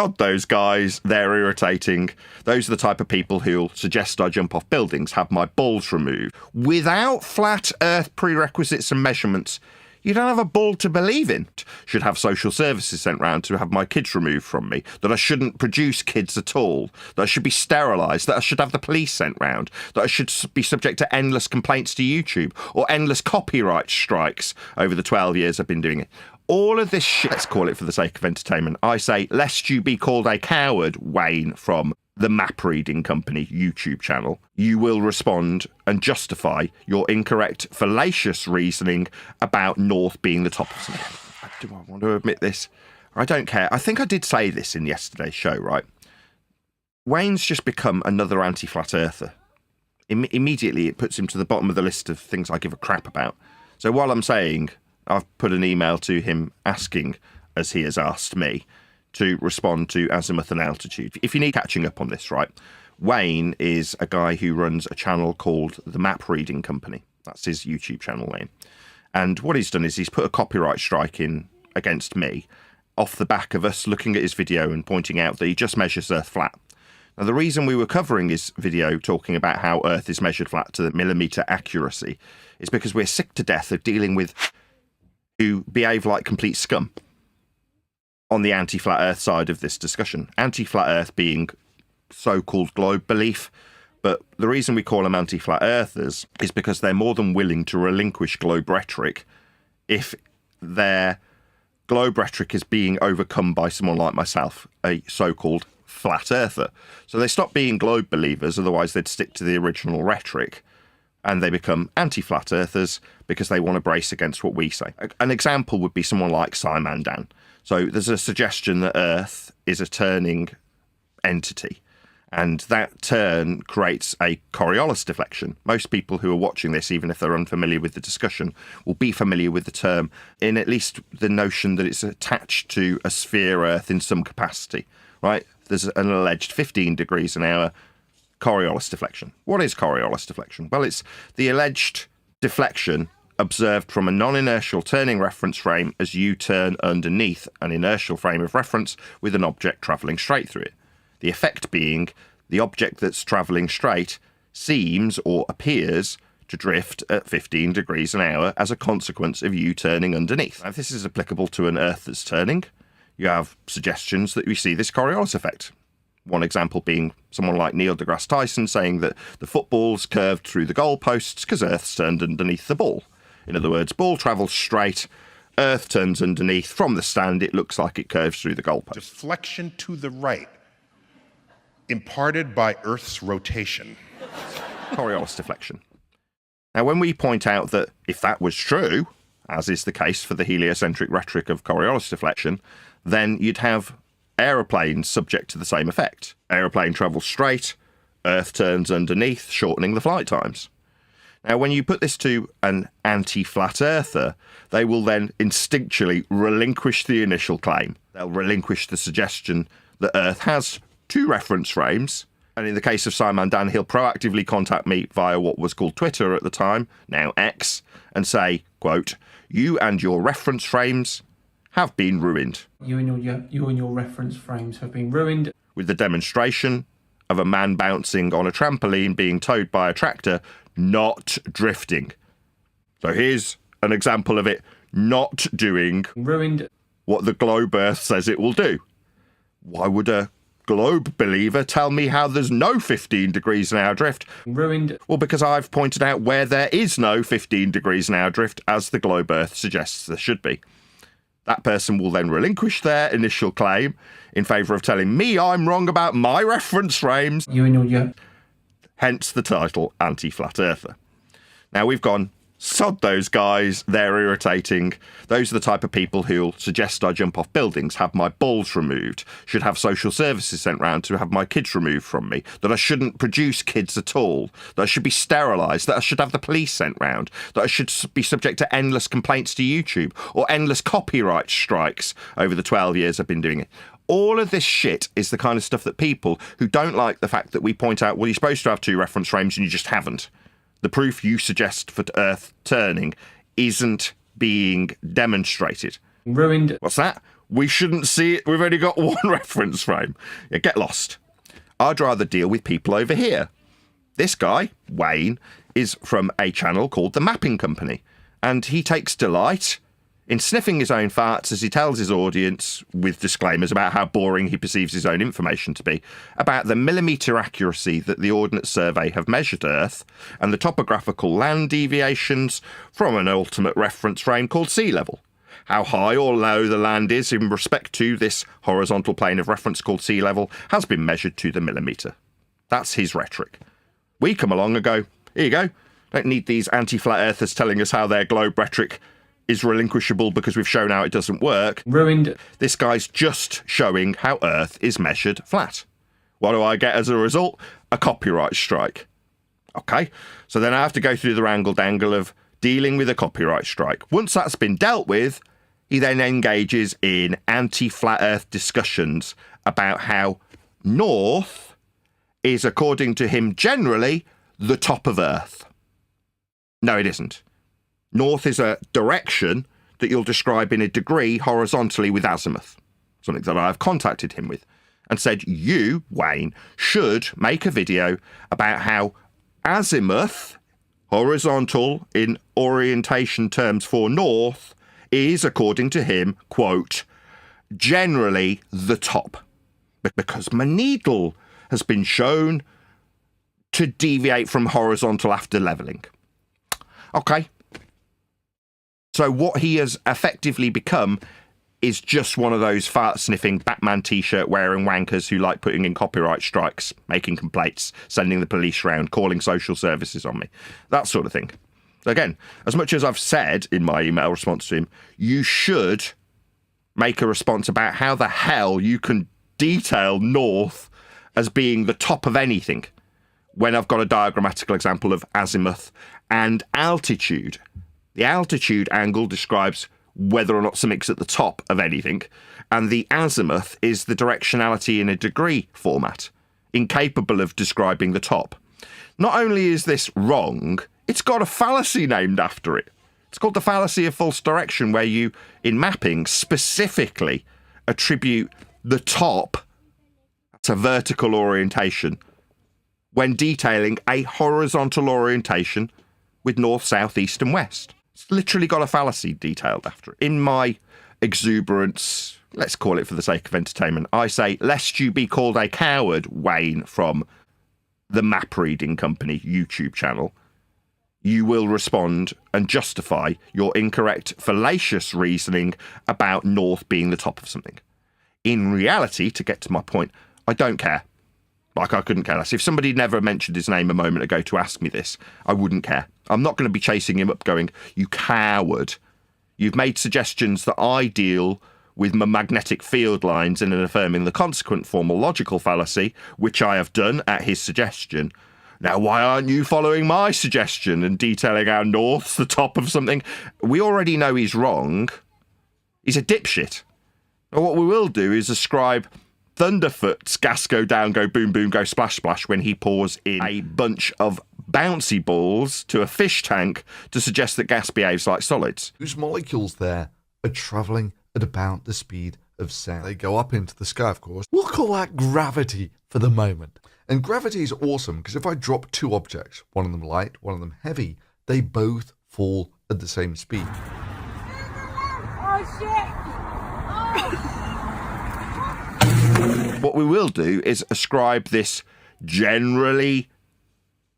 sod those guys, they're irritating. Those are the type of people who'll suggest I jump off buildings, have my balls removed. Without flat earth prerequisites and measurements, you don't have a ball to believe in. Should have social services sent round to have my kids removed from me, that I shouldn't produce kids at all, that I should be sterilised, that I should have the police sent round, that I should be subject to endless complaints to YouTube or endless copyright strikes over the 12 years I've been doing it. All of this shit, let's call it for the sake of entertainment, I say, lest you be called a coward, Wayne, from the Map Reading Company YouTube channel, you will respond and justify your incorrect, fallacious reasoning about North being the top of something. Do I want to admit this? I don't care. I think I did say this in yesterday's show, right? Wayne's just become another anti-flat earther. Immediately, it puts him to the bottom of the list of things I give a crap about. So while I'm saying I've put an email to him asking, as he has asked me, to respond to azimuth and altitude. If you need catching up on this, right, Wayne is a guy who runs a channel called the Map Reading Company. That's his YouTube channel name. And what he's done is he's put a copyright strike in against me off the back of us looking at his video and pointing out that he just measures Earth flat. Now, the reason we were covering his video talking about how Earth is measured flat to the millimetre accuracy is because we're sick to death of dealing with who behave like complete scum on the anti-flat earth side of this discussion. Anti-flat earth being so-called globe belief, but the reason we call them anti-flat earthers is because they're more than willing to relinquish globe rhetoric if their globe rhetoric is being overcome by someone like myself, a so-called flat earther. So they stop being globe believers, otherwise they'd stick to the original rhetoric, and they become anti-flat earthers because they want to brace against what we say. An example would be someone like SciManDan. So there's a suggestion that Earth is a turning entity, and that turn creates a Coriolis deflection. Most people who are watching this, even if they're unfamiliar with the discussion, will be familiar with the term, in at least the notion that it's attached to a sphere Earth in some capacity, right? There's an alleged 15 degrees an hour Coriolis deflection. What is Coriolis deflection? Well, it's the alleged deflection observed from a non-inertial turning reference frame as you turn underneath an inertial frame of reference with an object travelling straight through it. The effect being the object that's travelling straight seems or appears to drift at 15 degrees an hour as a consequence of you turning underneath. Now, if this is applicable to an Earth that's turning, you have suggestions that we see this Coriolis effect. One example being someone like Neil deGrasse Tyson saying that the football's curved through the goalposts because Earth's turned underneath the ball. In other words, ball travels straight, Earth turns underneath. From the stand, it looks like it curves through the goalpost. Deflection to the right, imparted by Earth's rotation. Coriolis deflection. Now, when we point out that if that was true, as is the case for the heliocentric rhetoric of Coriolis deflection, then you'd have aeroplanes subject to the same effect. Aeroplane travels straight, Earth turns underneath, shortening the flight times. Now, when you put this to an anti-flat earther, they will then instinctually relinquish the initial claim. They'll relinquish the suggestion that Earth has two reference frames. And in the case of SciManDan, he'll proactively contact me via what was called Twitter at the time, now X, and say, quote, "You and your reference frames have been ruined." You and your reference frames have been ruined. With the demonstration of a man bouncing on a trampoline being towed by a tractor, not drifting. So here's an example of it not doing ruined what the globe Earth says it will do. Why would a globe believer tell me how there's no 15 degrees an hour drift? Ruined. Well, because I've pointed out where there is no 15 degrees an hour drift, as the globe Earth suggests there should be. That person will then relinquish their initial claim in favour of telling me I'm wrong about my reference frames. You and your... Hence the title Anti-Flat Earther. Now we've gone, sod those guys, they're irritating. Those are the type of people who'll suggest I jump off buildings, have my balls removed, should have social services sent round to have my kids removed from me, that I shouldn't produce kids at all, that I should be sterilised, that I should have the police sent round, that I should be subject to endless complaints to YouTube or endless copyright strikes over the 12 years I've been doing it. All of this shit is the kind of stuff that people who don't like the fact that we point out, well, you're supposed to have two reference frames and you just haven't. The proof you suggest for Earth turning isn't being demonstrated. Ruined. What's that? We shouldn't see it. We've only got one reference frame. Yeah, get lost. I'd rather deal with people over here. This guy, Wayne, is from a channel called The Mapping Company, and he takes delight in sniffing his own farts as he tells his audience, with disclaimers about how boring he perceives his own information to be, about the millimetre accuracy that the Ordnance Survey have measured Earth and the topographical land deviations from an ultimate reference frame called sea level. How high or low the land is in respect to this horizontal plane of reference called sea level has been measured to the millimetre. That's his rhetoric. We come along and go, here you go. Don't need these anti-flat earthers telling us how their globe rhetoric is relinquishable because we've shown how it doesn't work. Ruined. This guy's just showing how Earth is measured flat. What do I get as a result? A copyright strike. Okay, so then I have to go through the wrangle-dangle of dealing with a copyright strike. Once that's been dealt with, he then engages in anti-flat Earth discussions about how North is, according to him generally, the top of Earth. No, it isn't. North is a direction that you'll describe in a degree horizontally with azimuth, something that I've contacted him with, and said, you, Wayne, should make a video about how azimuth, horizontal in orientation terms for North, is, according to him, quote, generally the top. Because my needle has been shown to deviate from horizontal after levelling. Okay. So what he has effectively become is just one of those fart-sniffing Batman T-shirt wearing wankers who like putting in copyright strikes, making complaints, sending the police round, calling social services on me. That sort of thing. Again, as much as I've said in my email response to him, you should make a response about how the hell you can detail North as being the top of anything when I've got a diagrammatical example of azimuth and altitude. The altitude angle describes whether or not something's at the top of anything, and the azimuth is the directionality in a degree format, incapable of describing the top. Not only is this wrong, it's got a fallacy named after it. It's called the fallacy of false direction, where you, in mapping, specifically attribute the top to vertical orientation when detailing a horizontal orientation with north, south, east and west. It's literally got a fallacy detailed after it. In my exuberance, let's call it for the sake of entertainment, I say, lest you be called a coward, Wayne, from the Map Reading Company YouTube channel, you will respond and justify your incorrect, fallacious reasoning about North being the top of something. In reality, to get to my point, I don't care. Like, I couldn't care less. If somebody never mentioned his name a moment ago to ask me this, I wouldn't care. I'm not going to be chasing him up going, you coward. You've made suggestions that I deal with my magnetic field lines in and affirming the consequent formal logical fallacy, which I have done at his suggestion. Now, why aren't you following my suggestion and detailing how North's the top of something? We already know he's wrong. He's a dipshit. But what we will do is ascribe Thunderfoot's gas go down, go boom, boom, go splash, splash when he pours in a bunch of bouncy balls to a fish tank to suggest that gas behaves like solids. Whose molecules there are travelling at about the speed of sound. They go up into the sky, of course. We'll call that gravity for the moment. And gravity is awesome because if I drop two objects, one of them light, one of them heavy, they both fall at the same speed. Oh shit! What we will do is ascribe this generally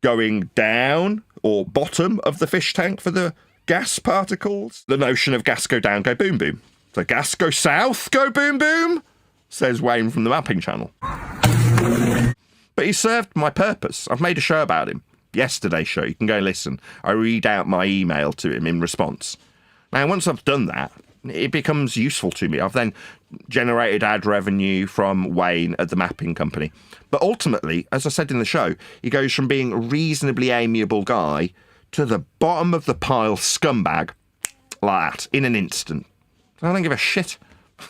going down or bottom of the fish tank for the gas particles. The notion of gas go down, go boom, boom. So gas go south, go boom, boom, says Wayne from the Mapping Channel. But he served my purpose. I've made a show about him. Yesterday's show. You can go listen. I read out my email to him in response. Now, once I've done that, it becomes useful to me. I've then generated ad revenue from Wayne at the Mapping Company. But ultimately, as I said in the show, he goes from being a reasonably amiable guy to the bottom of the pile scumbag like that in an instant. I don't give a shit.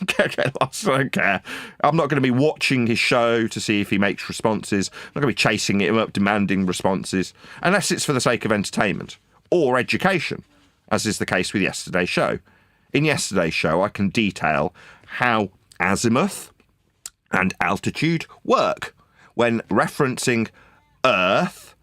Get lost, I don't care. I'm not going to be watching his show to see if he makes responses. I'm not going to be chasing him up, demanding responses, unless it's for the sake of entertainment or education, as is the case with yesterday's show. In yesterday's show, I can detail how azimuth and altitude work when referencing Earth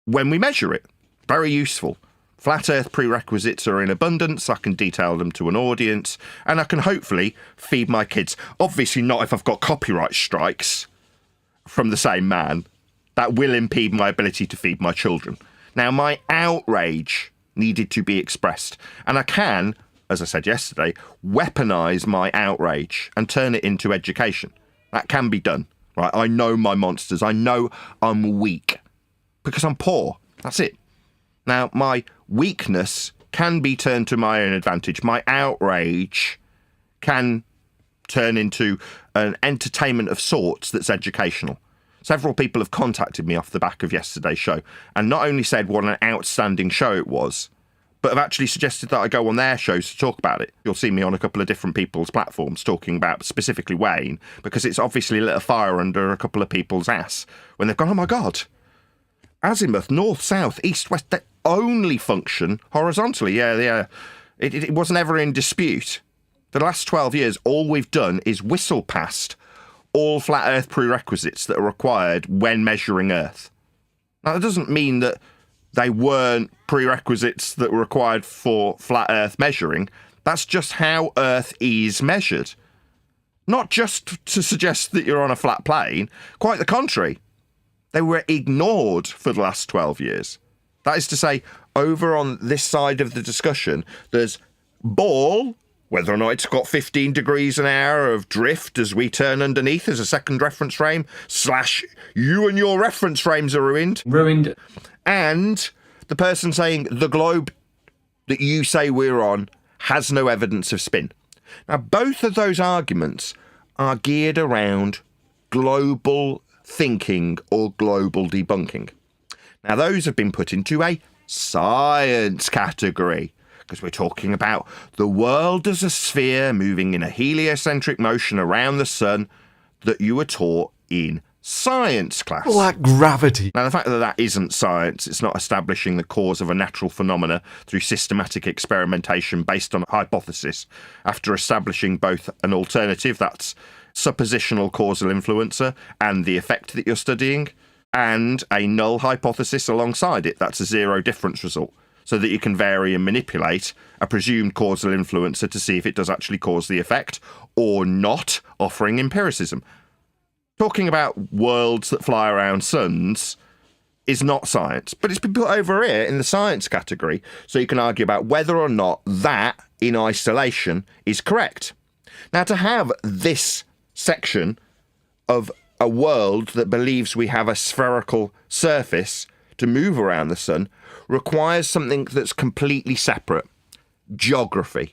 when we measure it. Very useful. Flat Earth prerequisites are in abundance. I can detail them to an audience, and I can hopefully feed my kids. Obviously not if I've got copyright strikes from the same man. That will impede my ability to feed my children. Now, my outrage needed to be expressed, and I can, as I said yesterday, weaponize my outrage and turn it into education. That can be done, right? I know my monsters. I know I'm weak because I'm poor. That's it. Now, my weakness can be turned to my own advantage. My outrage can turn into an entertainment of sorts that's educational. Several people have contacted me off the back of yesterday's show and not only said what an outstanding show it was, but have actually suggested that I go on their shows to talk about it. You'll see me on a couple of different people's platforms talking about specifically Wayne, because it's obviously lit a fire under a couple of people's ass when they've gone, oh my God, azimuth, north, south, east, west, they only function horizontally. Yeah. It wasn't ever in dispute. For the last 12 years, all we've done is whistle past all flat Earth prerequisites that are required when measuring Earth. Now, that doesn't mean that they weren't prerequisites that were required for flat Earth measuring. That's just how Earth is measured. Not just to suggest that you're on a flat plane, quite the contrary. They were ignored for the last 12 years. That is to say, over on this side of the discussion, there's ball, whether or not it's got 15 degrees an hour of drift as we turn underneath as a second reference frame, / you and your reference frames are ruined. And the person saying the globe that you say we're on has no evidence of spin. Now, both of those arguments are geared around global thinking or global debunking. Now, those have been put into a science category because we're talking about the world as a sphere moving in a heliocentric motion around the sun that you were taught in science class. Black gravity. Now, the fact that that isn't science, it's not establishing the cause of a natural phenomena through systematic experimentation based on a hypothesis after establishing both an alternative, that's suppositional causal influencer, and the effect that you're studying, and a null hypothesis alongside it, that's a zero difference result, so that you can vary and manipulate a presumed causal influencer to see if it does actually cause the effect or not, offering empiricism. Talking about worlds that fly around suns is not science, but it's been put over here in the science category, so you can argue about whether or not that, in isolation, is correct. Now, to have this section of a world that believes we have a spherical surface to move around the sun requires something that's completely separate: geography.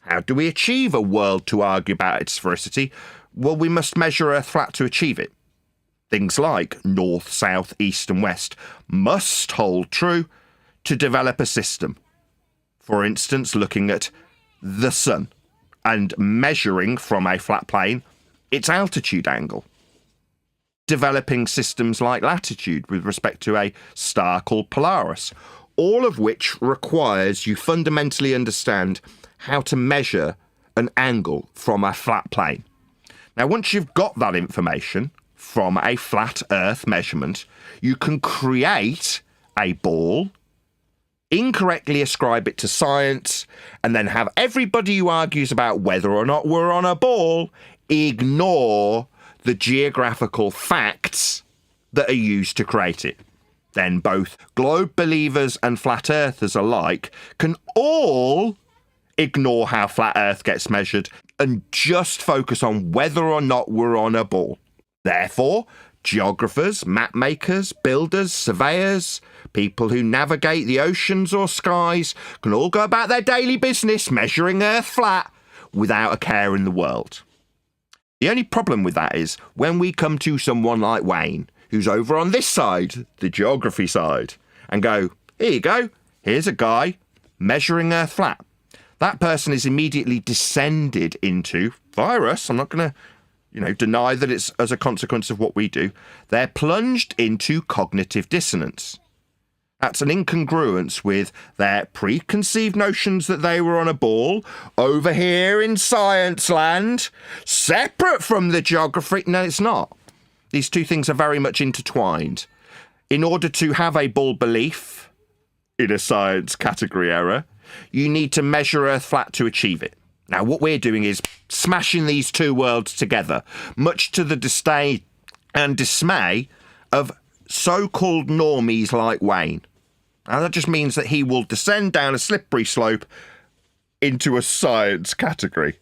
How do we achieve a world to argue about its sphericity? Well, we must measure Earth flat to achieve it. Things like north, south, east and west must hold true to develop a system. For instance, looking at the sun and measuring from a flat plane its altitude angle. Developing systems like latitude with respect to a star called Polaris, all of which requires you fundamentally understand how to measure an angle from a flat plane. Now, once you've got that information from a flat Earth measurement, you can create a ball, incorrectly ascribe it to science, and then have everybody who argues about whether or not we're on a ball ignore the geographical facts that are used to create it. Then both globe believers and flat earthers alike can all ignore how flat Earth gets measured and just focus on whether or not we're on a ball. Therefore, geographers, map makers, builders, surveyors, people who navigate the oceans or skies can all go about their daily business measuring Earth flat without a care in the world. The only problem with that is when we come to someone like Wayne, who's over on this side, the geography side, and go, here you go, here's a guy measuring Earth flat. That person is immediately descended into virus. I'm not going to, deny that it's as a consequence of what we do. They're plunged into cognitive dissonance. That's an incongruence with their preconceived notions that they were on a ball over here in science land, separate from the geography. No, it's not. These two things are very much intertwined. In order to have a ball belief in a science category error, you need to measure Earth flat to achieve it. Now, what we're doing is smashing these two worlds together, much to the disdain and dismay of so-called normies like Wayne. Now, that just means that he will descend down a slippery slope into a science category.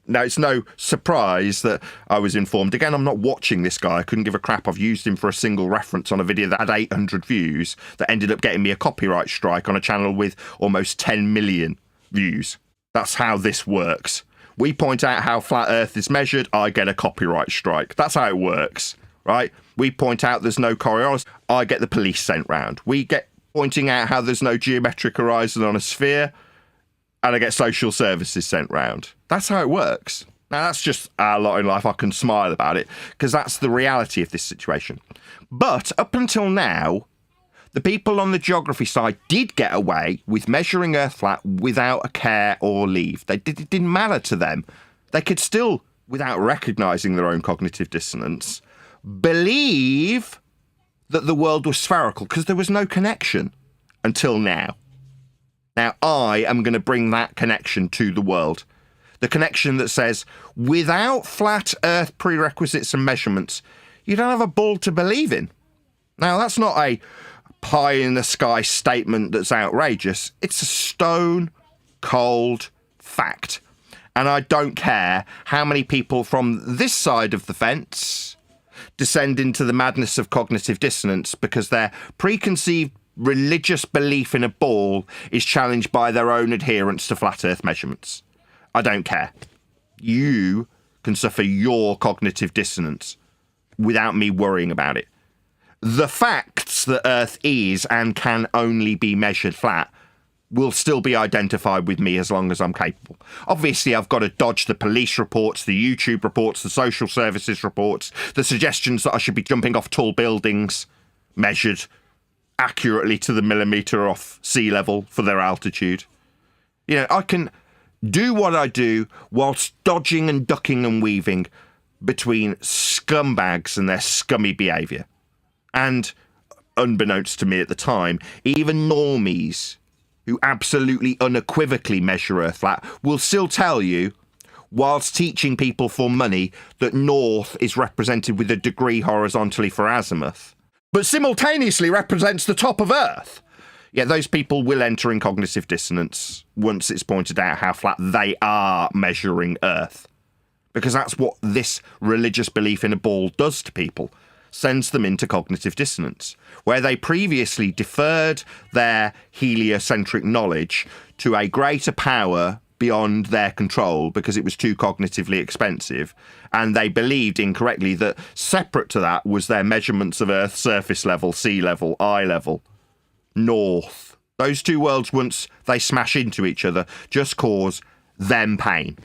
Now, it's no surprise that I was informed. Again, I'm not watching this guy. I couldn't give a crap. I've used him for a single reference on a video that had 800 views that ended up getting me a copyright strike on a channel with almost 10 million views. That's how this works. We point out how flat Earth is measured, I get a copyright strike. That's how it works, right? We point out there's no Coriolis, I get the police sent round. We get pointing out how there's no geometric horizon on a sphere, and I get social services sent round. That's how it works. Now, that's just our lot in life. I can smile about it, because that's the reality of this situation. But up until now, the people on the geography side did get away with measuring Earth flat without a care or leave. It didn't matter to them. They could still, without recognising their own cognitive dissonance, believe that the world was spherical because there was no connection until now. Now, I am going to bring that connection to the world. The connection that says, without flat Earth prerequisites and measurements, you don't have a ball to believe in. Now, that's not a pie-in-the-sky statement that's outrageous. It's a stone-cold fact. And I don't care how many people from this side of the fence descend into the madness of cognitive dissonance because their preconceived religious belief in a ball is challenged by their own adherence to flat Earth measurements. I don't care. You can suffer your cognitive dissonance without me worrying about it. The facts that Earth is and can only be measured flat will still be identified with me as long as I'm capable. Obviously, I've got to dodge the police reports, the YouTube reports, the social services reports, the suggestions that I should be jumping off tall buildings, measured accurately to the millimetre off sea level for their altitude. You know, I can do what I do whilst dodging and ducking and weaving between scumbags and their scummy behaviour. And, unbeknownst to me at the time, even normies who absolutely unequivocally measure Earth flat will still tell you, whilst teaching people for money, that North is represented with a degree horizontally for azimuth, but simultaneously represents the top of Earth. Yeah, those people will enter in cognitive dissonance once it's pointed out how flat they are measuring Earth. Because that's what this religious belief in a ball does to people. Sends them into cognitive dissonance, where they previously deferred their heliocentric knowledge to a greater power beyond their control because it was too cognitively expensive, and they believed incorrectly that separate to that was their measurements of Earth surface level, sea level, eye level, North. Those two worlds, once they smash into each other, just cause them pain.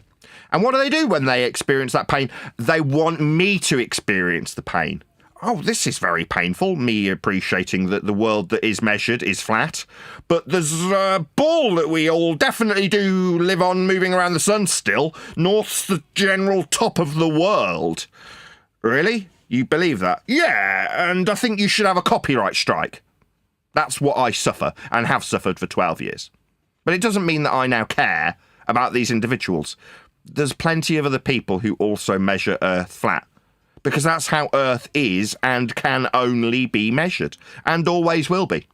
And what do when they experience that pain? They want me to experience the pain. Oh, this is very painful, me appreciating that the world that is measured is flat. But there's a ball that we all definitely do live on moving around the sun still. North's the general top of the world. Really? You believe that? Yeah, and I think you should have a copyright strike. That's what I suffer, and have suffered for 12 years. But it doesn't mean that I now care about these individuals. There's plenty of other people who also measure Earth flat. Because that's how Earth is and can only be measured, and always will be.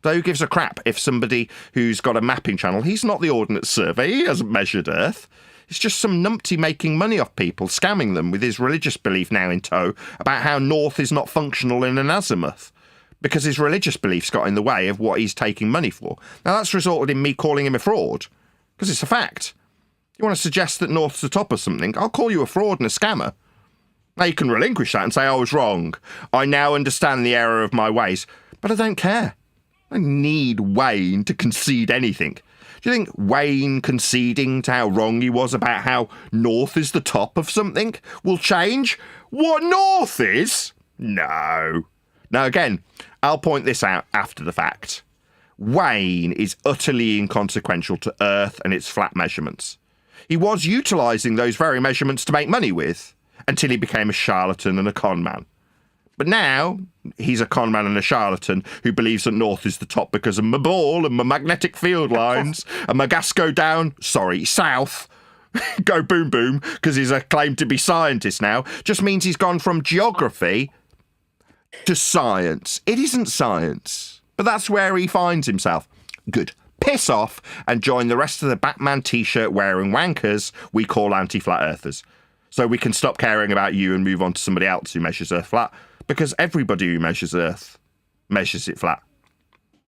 So who gives a crap if somebody who's got a mapping channel, he's not the Ordnance Survey, he hasn't measured Earth. It's just some numpty making money off people, scamming them with his religious belief now in tow about how North is not functional in an azimuth. Because his religious beliefs got in the way of what he's taking money for. Now that's resulted in me calling him a fraud, because it's a fact. You want to suggest that North's the top of something, I'll call you a fraud and a scammer. Now, you can relinquish that and say I was wrong. I now understand the error of my ways. But I don't care. I don't need Wayne to concede anything. Do you think Wayne conceding to how wrong he was about how North is the top of something will change what North is? No. Now, again, I'll point this out after the fact. Wayne is utterly inconsequential to Earth and its flat measurements. He was utilising those very measurements to make money with, until he became a charlatan and a con man. But now, he's a con man and a charlatan who believes that North is the top because of my ball and my magnetic field lines, and my gas go down, south, go boom boom, because he's a claimed to be scientist now, just means he's gone from geography to science. It isn't science, but that's where he finds himself. Good. Piss off and join the rest of the Batman t-shirt wearing wankers we call anti-flat earthers. So we can stop caring about you and move on to somebody else who measures Earth flat, because everybody who measures Earth measures it flat.